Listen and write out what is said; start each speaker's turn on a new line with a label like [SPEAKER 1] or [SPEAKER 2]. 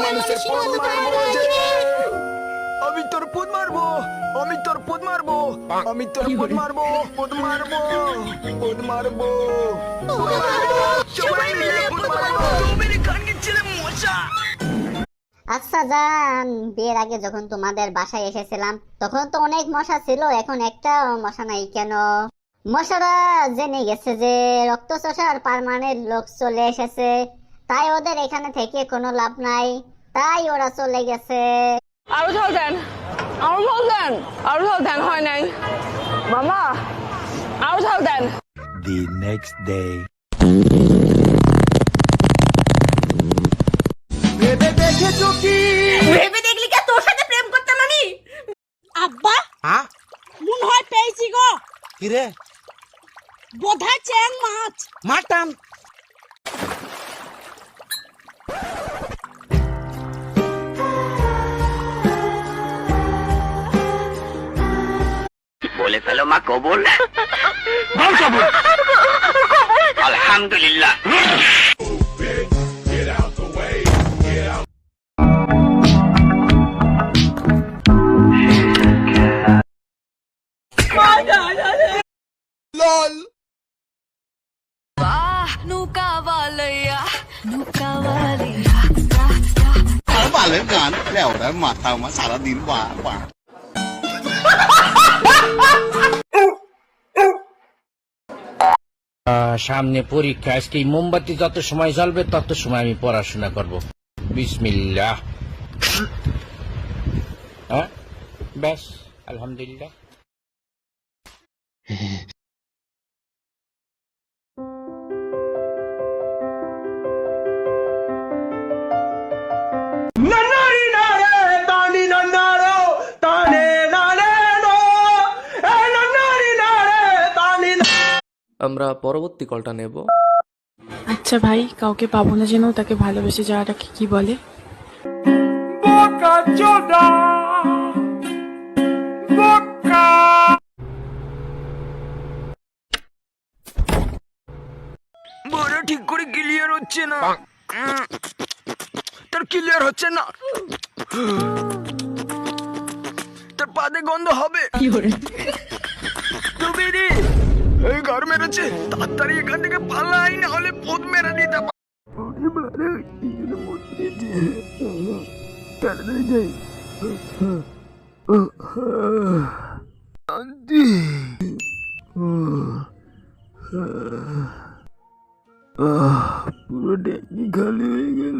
[SPEAKER 1] মানুষের পোদ মারবো যে আমি তোর পোদ মারবো আমি তোর পোদ মারবো আমি তোর পোদ মারবো পোদ মারবো পোদ মারবো সবাই মিলে পোদ মারবো মেরে খানকে ছেলে মশা।
[SPEAKER 2] আচ্ছা জান, বিয়ের আগে যখন তোমাদের বাসায় এসেছিলাম তখন তো অনেক মশা ছিল, এখন একটাও মশা নাই কেন? মশারা জেনে গেছে যে রক্তচোষার পার্মানেন্ট লোক চলে এসেছে, তাই ওদের এখানে থেকে কোনো লাভ নাই, তাই ওরা চলে গেছে।
[SPEAKER 3] আরো ঝাল দেন, আরো ঝাল দেন, আরো ঝাল দেন, হয় নাই মামা, আরো ঝাল দেন।
[SPEAKER 4] The next day.
[SPEAKER 1] ভেবে দেখেছো কি?
[SPEAKER 5] ভেবে দেখলি কি তোর সাথে প্রেম করতে মানি? আব্বা
[SPEAKER 6] হ্যাঁ
[SPEAKER 5] মন হয় পেয়েছি গো।
[SPEAKER 6] কি রে?
[SPEAKER 5] বোধহয় চ্যাং মাছ।
[SPEAKER 6] মাটন।
[SPEAKER 7] বলে ফেলো মা কবুল। বল কবুল। আলহামদুলিল্লাহ।
[SPEAKER 1] লল
[SPEAKER 8] বালের গান লেওটার মাথা আমার সারাদিন বা
[SPEAKER 9] সামনে পরীক্ষা, আজকে এই মোমবাতি যত সময় জ্বলবে তত সময় আমি পড়াশোনা করব। বিসমিল্লাহ। হ্যাঁ ব্যাস, আলহামদুলিল্লাহ।
[SPEAKER 10] আমরা পরবর্তী কলটা নেব।
[SPEAKER 3] আচ্ছা ভাই, কাউকে পাবো না যেন, তাকে ভালোবেসে যাওয়াটাকে কি বলে?
[SPEAKER 1] বড় ঠিক করে ক্লিয়ার হচ্ছে না, তার ক্লিয়ার হচ্ছে না, তার পাদে গন্ধ হবে। তুমি রে এই ঘর মেরেছে, তাড়াতাড়ি এখান থেকে পালাই, না হলে পোদ মেরে দিতে পুরো ডেঙ্গি খালি হয়ে গেল।